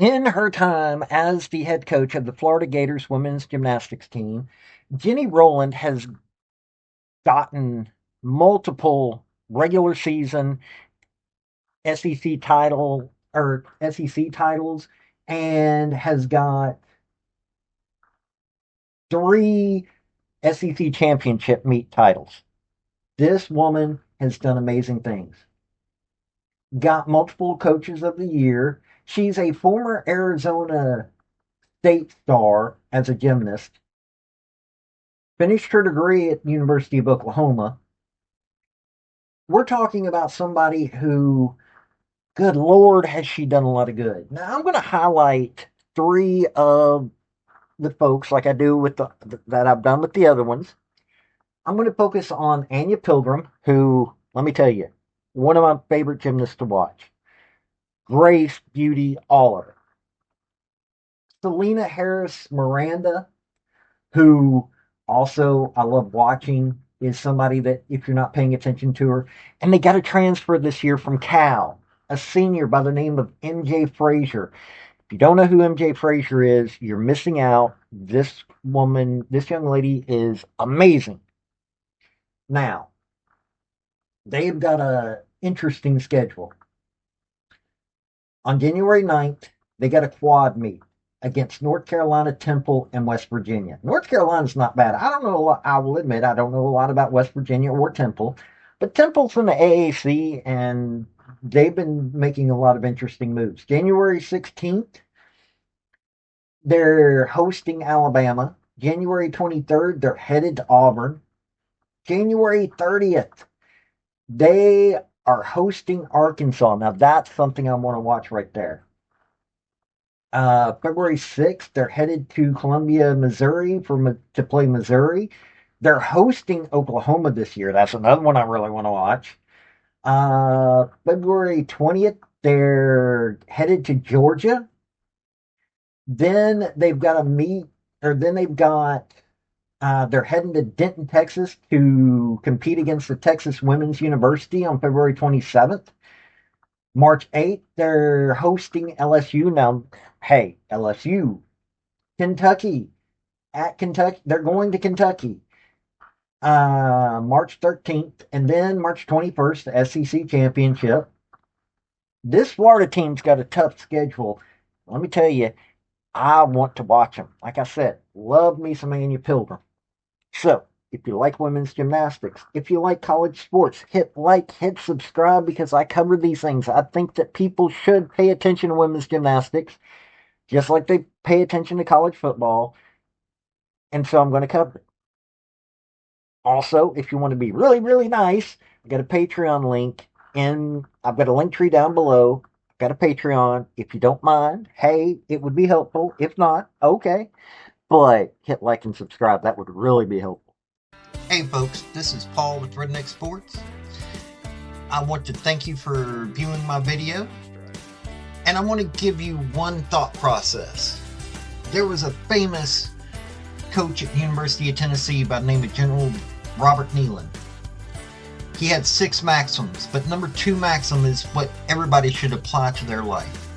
In her time as the head coach of the Florida Gators women's gymnastics team, Jenny Rowland has gotten multiple regular season SEC title or SEC titles and has got three SEC championship meet titles. This woman has done amazing things. Got multiple coaches of the year. She's a former Arizona State star as a gymnast. Finished her degree at the University of Oklahoma. We're talking about somebody who, good Lord, has she done a lot of good. Now, I'm going to highlight three of the folks like I do with that I've done with the other ones. I'm going to focus on Anya Pilgrim, who, let me tell you, one of my favorite gymnasts to watch. Grace, beauty, all of it. Selena Harris-Miranda, who also I love watching, is somebody that if you're not paying attention to her, and they got a transfer this year from Cal, a senior by the name of MJ Frazier. If you don't know who MJ Frazier is, you're missing out. This woman, this young lady is amazing. Now, they've got an interesting schedule. On January 9th, they got a quad meet against North Carolina, Temple, and West Virginia. North Carolina's not bad. I don't know a lot, I will admit, I don't know a lot about West Virginia or Temple, but Temple's in the AAC, and they've been making a lot of interesting moves. January 16th, they're hosting Alabama. January 23rd, they're headed to Auburn. January 30th, they are hosting Arkansas. Now, that's something I want to watch right there. February 6th, they're headed to Columbia, Missouri to play Missouri. They're hosting Oklahoma this year. That's another one I really want to watch. February 20th, they're headed to Georgia. Then they've got a meet, or then they've got, they're heading to Denton, Texas to compete against the Texas Women's University on February 27th. March 8th, they're hosting LSU. Now, hey, LSU, Kentucky, at Kentucky, they're going to Kentucky. March 13th, and then March 21st, the SEC Championship. This Florida team's got a tough schedule. Let me tell you, I want to watch them. Like I said, love me some Anya Pilgrim. So, if you like women's gymnastics, if you like college sports, hit like, hit subscribe, because I cover these things. I think that people should pay attention to women's gymnastics, just like they pay attention to college football. And so I'm going to cover it. Also, if you want to be really, really nice, I've got a Patreon link, and I've got a link tree down below. I've got a Patreon. If you don't mind, hey, it would be helpful. If not, okay. But hit like and subscribe. That would really be helpful. Hey folks, this is Paul with Redneck Sports. I want to thank you for viewing my video, and I want to give you one thought process. There was a famous coach at the University of Tennessee by the name of General Robert Neyland. He had 6 maxims, but number 2 maxim is what everybody should apply to their life.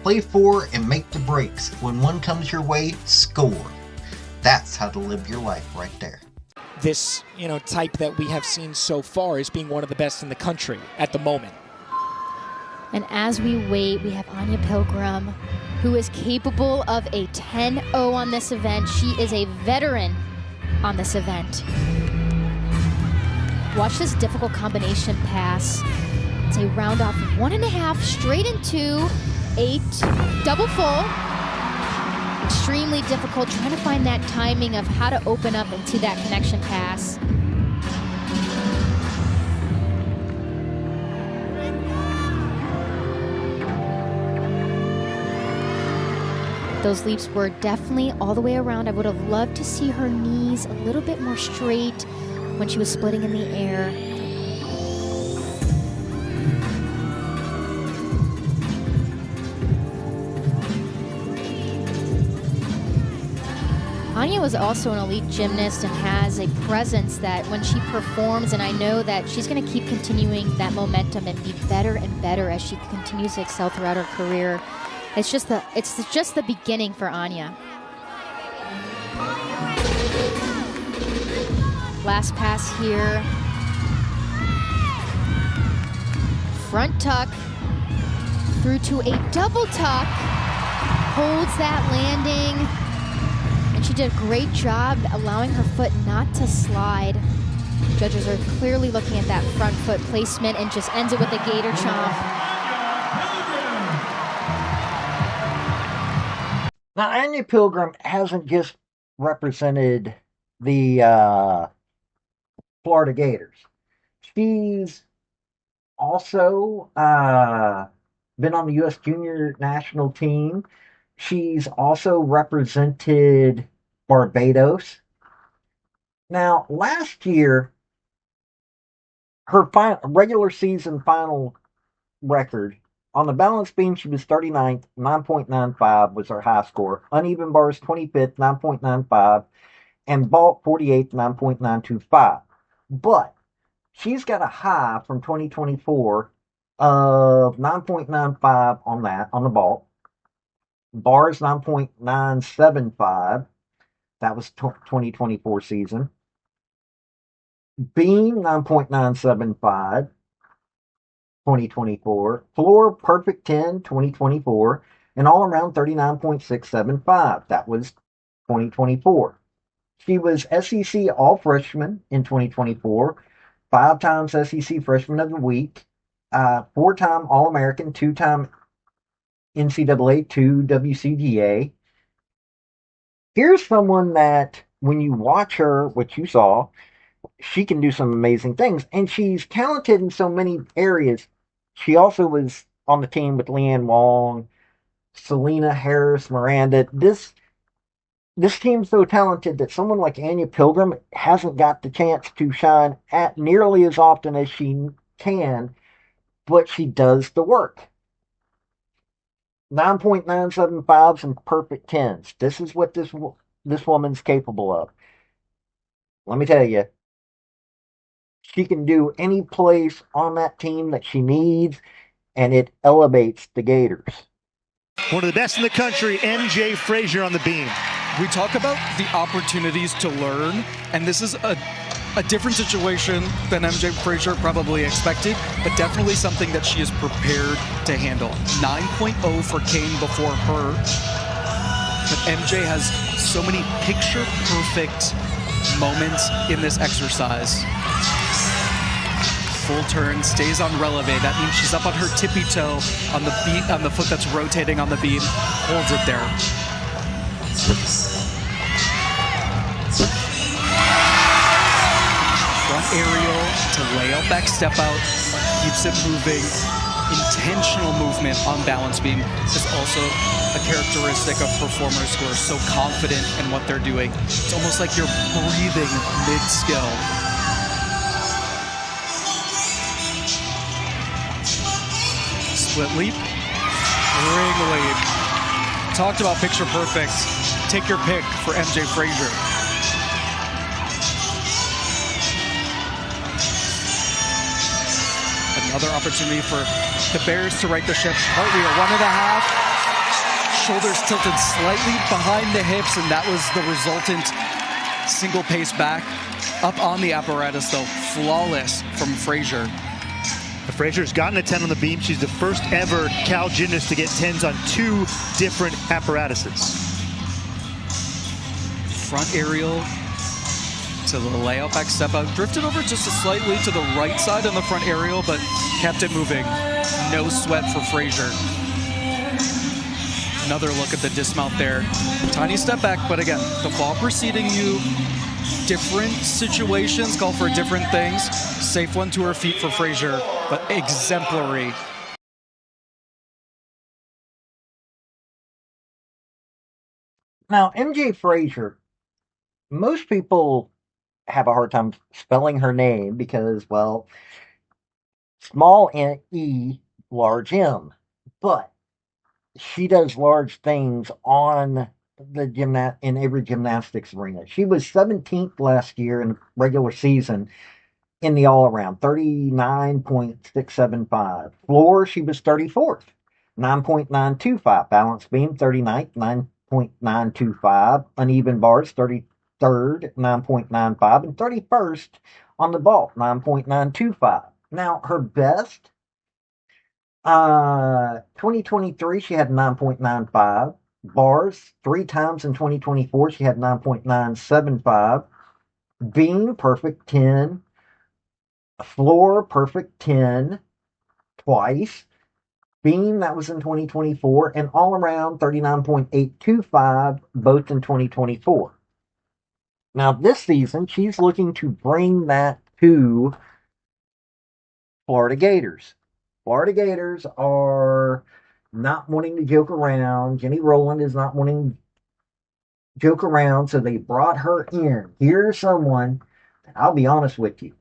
Play for and make the breaks. When one comes your way, score. That's how to live your life right there. This, type that we have seen so far is being one of the best in the country at the moment. And as we wait, we have Anya Pilgrim, who is capable of a 10-0 on this event. She is a veteran on this event. Watch this difficult combination pass. It's a round off 1.5 straight into 8 double full. Extremely difficult, trying to find that timing of how to open up into that connection pass. Those leaps were definitely all the way around. I would have loved to see her knees a little bit more straight when she was splitting in the air. Anya was also an elite gymnast and has a presence that when she performs, and I know that she's going to keep continuing that momentum and be better and better as she continues to excel throughout her career. It's just the beginning for Anya. Last pass here. Front tuck through to a double tuck. Holds that landing. And she did a great job allowing her foot not to slide. Judges are clearly looking at that front foot placement and just ends it with a gator chomp. Now, Anya Pilgrim hasn't just represented the Florida Gators. She's also been on the U.S. Junior National Team. She's also represented Barbados. Now, last year, her regular season final record, on the balance beam, she was 39th, 9.95 was her high score. Uneven bars, 25th, 9.95. And bulk, 48th, 9.925. But she's got a high from 2024 of 9.95 on the bulk. Bars, 9.975. That was 2024 season. Beam, 9.975. 2024. Floor, perfect 10, 2024. And all around 39.675. That was 2024. She was SEC All-Freshman in 2024. 5 times SEC Freshman of the Week. 4-time All-American. 2-time NCAA, 2 WCGA. Here's someone that, when you watch her, which you saw, she can do some amazing things. And she's talented in so many areas. She also was on the team with Leanne Wong, Selena Harris-Miranda. This team's so talented that someone like Anya Pilgrim hasn't got the chance to shine at nearly as often as she can, but she does the work. 9.975s and perfect 10s. This is what this woman's capable of. Let me tell you, she can do any place on that team that she needs, and it elevates the Gators. One of the best in the country, MJ Frazier on the beam. We talk about the opportunities to learn, and this is a different situation than MJ Frazier probably expected, but definitely something that she is prepared to handle. 9.0 for Kane before her. But MJ has so many picture-perfect moments in this exercise. Full turn, stays on releve. That means she's up on her tippy toe on the foot that's rotating on the beam, holds it there. Front aerial to layout back step out, keeps it moving. Intentional movement on balance beam is also a characteristic of performers who are so confident in what they're doing. It's almost like you're breathing mid-skill. Split leap, ring leap. Talked about picture perfect. Take your pick for MJ Frazier. Another opportunity for the Bears to right the ship. Cartwheel, 1.5. Shoulders tilted slightly behind the hips, and that was the resultant single pace back. Up on the apparatus, though, flawless from Frazier. Frazier's gotten a 10 on the beam. She's the first ever Cal gymnast to get 10s on 2 different apparatuses. Front aerial to the layout back step out. Drifted over just slightly to the right side on the front aerial, but kept it moving. No sweat for Frazier. Another look at the dismount there. Tiny step back, but again, the ball preceding you. Different situations call for different things. Safe one to her feet for Frazier, but exemplary. Now, MJ Frazier, most people have a hard time spelling her name because, well, small E, large M. But she does large things on the in every gymnastics arena. She was 17th last year in the regular season in the all-around, 39.675. Floor, she was 34th. 9.925. Balance beam, 39th, 9.925. Uneven bars, 33rd, 9.95. And 31st on the vault, 9.925. Now, her best, 2023, she had 9.95. Bars, 3 times in 2024, she had 9.975. Beam, perfect 10. Floor, perfect 10 twice. Beam, that was in 2024, and all around 39.825, both in 2024. Now, this season, she's looking to bring that to Florida Gators. Florida Gators are not wanting to joke around. Jenny Rowland is not wanting to joke around, so they brought her in. Here's someone, I'll be honest with you,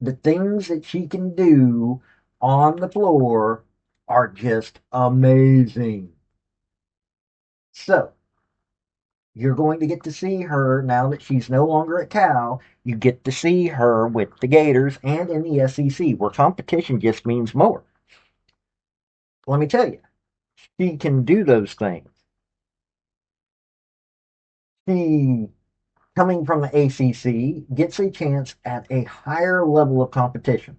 the things that she can do on the floor are just amazing. So, you're going to get to see her now that she's no longer at Cal. You get to see her with the Gators and in the SEC, where competition just means more. Let me tell you, she can do those things. She, coming from the ACC, gets a chance at a higher level of competition.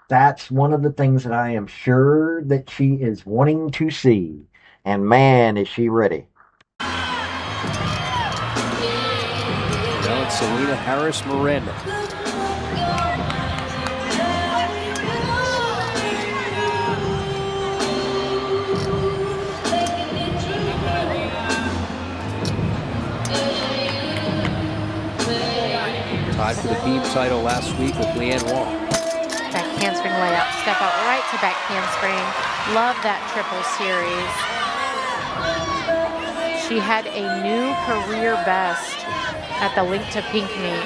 That's one of the things that I am sure that she is wanting to see. And man, is she ready. Now it's Selena Harris-Miranda. Tied for the beam title last week with Leanne Wong. Back handspring layup, step out right to back handspring. Love that triple series. She had a new career best at the Link to Pink meet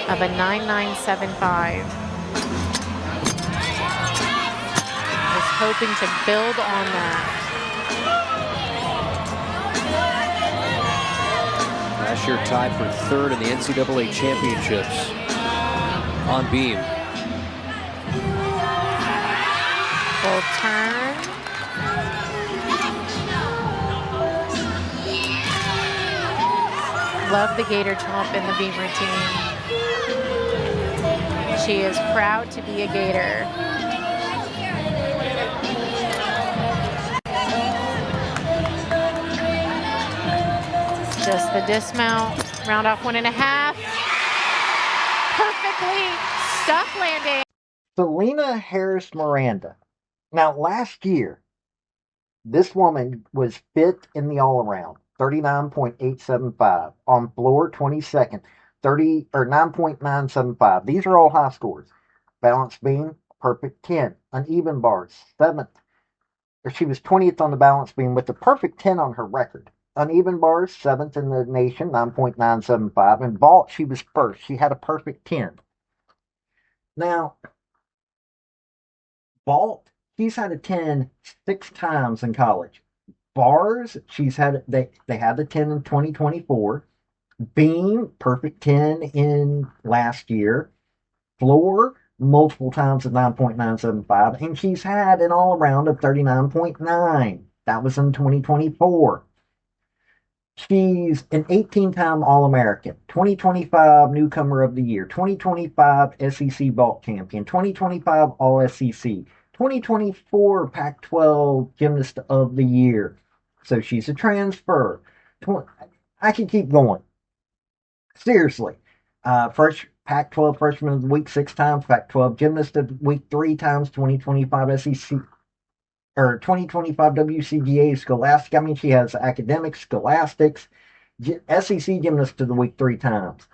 of a 9.975. Was hoping to build on that. Last year tied for third in the NCAA championships on beam. Full turn. Love the Gator chomp in the beam routine. She is proud to be a Gator. Just the dismount, round off 1.5. Perfectly stuck landing. Selena Harris-Miranda. Now, last year, this woman was fifth in the all-around, 39.875. On floor, 22nd, 9.975. These are all high scores. Balance beam, perfect 10. Uneven bars, 7th. She was 20th on the balance beam with the perfect 10 on her record. Uneven bars, 7th in the nation, 9.975. And vault, she was first. She had a perfect 10. Now, vault, she's had a 10 6 times in college. Bars, she's had they had the 10 in 2024. Beam, perfect 10 in last year. Floor, multiple times at 9.975. And she's had an all-around of 39.9. That was in 2024. She's an 18-time All-American, 2025 Newcomer of the Year, 2025 SEC Vault Champion, 2025 All-SEC, 2024 Pac-12 Gymnast of the Year. So she's a transfer. I can keep going. Seriously. First Pac-12 Freshman of the Week 6 times, Pac-12 Gymnast of the Week 3 times, 2025 SEC or 2025 WCGA Scholastic. I mean, she has academics, scholastics, SEC Gymnast of the Week 3 times.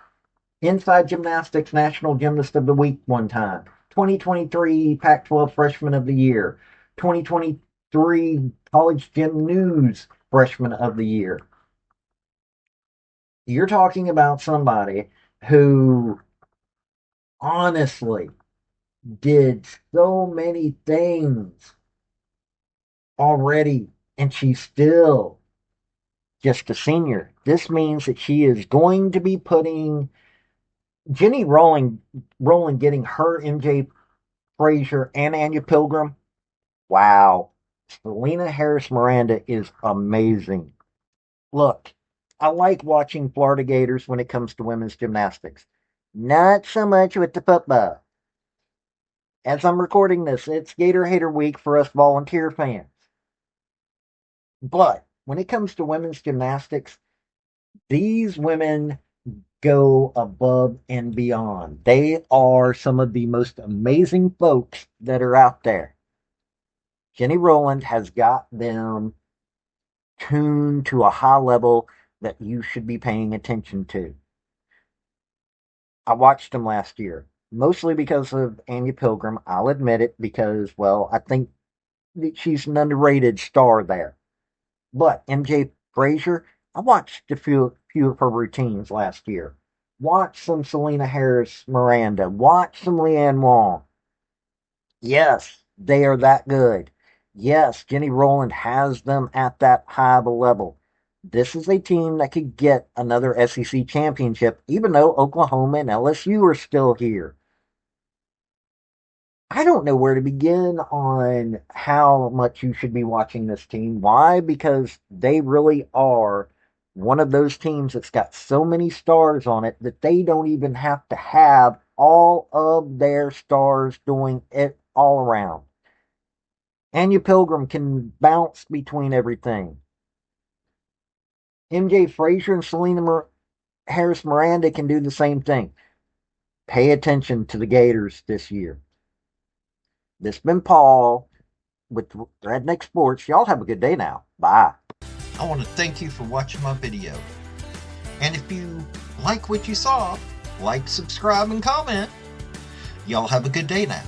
Inside Gymnastics National Gymnast of the Week 1 time. 2023 Pac-12 Freshman of the Year. 2023 College Gym News Freshman of the Year. You're talking about somebody who honestly did so many things already, and she's still just a senior. This means that she is going to be putting Jenny Rowland getting her MJ Frazier and Anya Pilgrim. Wow. Selena Harris-Miranda is amazing. Look, I like watching Florida Gators when it comes to women's gymnastics. Not so much with the football. As I'm recording this, it's Gator Hater Week for us volunteer fans. But when it comes to women's gymnastics, these women go above and beyond. They are some of the most amazing folks that are out there. Jenny Rowland has got them tuned to a high level that you should be paying attention to. I watched them last year, mostly because of Anya Pilgrim. I'll admit it because, well, I think that she's an underrated star there. But MJ Frazier, I watched a few of her routines last year. Watch some Selena Harris-Miranda. Watch some Leanne Wong. Yes, they are that good. Yes, Jenny Rowland has them at that high of a level. This is a team that could get another SEC championship, even though Oklahoma and LSU are still here. I don't know where to begin on how much you should be watching this team. Why? Because they really are one of those teams that's got so many stars on it that they don't even have to have all of their stars doing it all around. Anya Pilgrim can bounce between everything. MJ Frazier and Selena Harris-Miranda can do the same thing. Pay attention to the Gators this year. This has been Paul with Redneck Sports. Y'all have a good day now. Bye. I want to thank you for watching my video. And if you like what you saw, like, subscribe, and comment. Y'all have a good day now.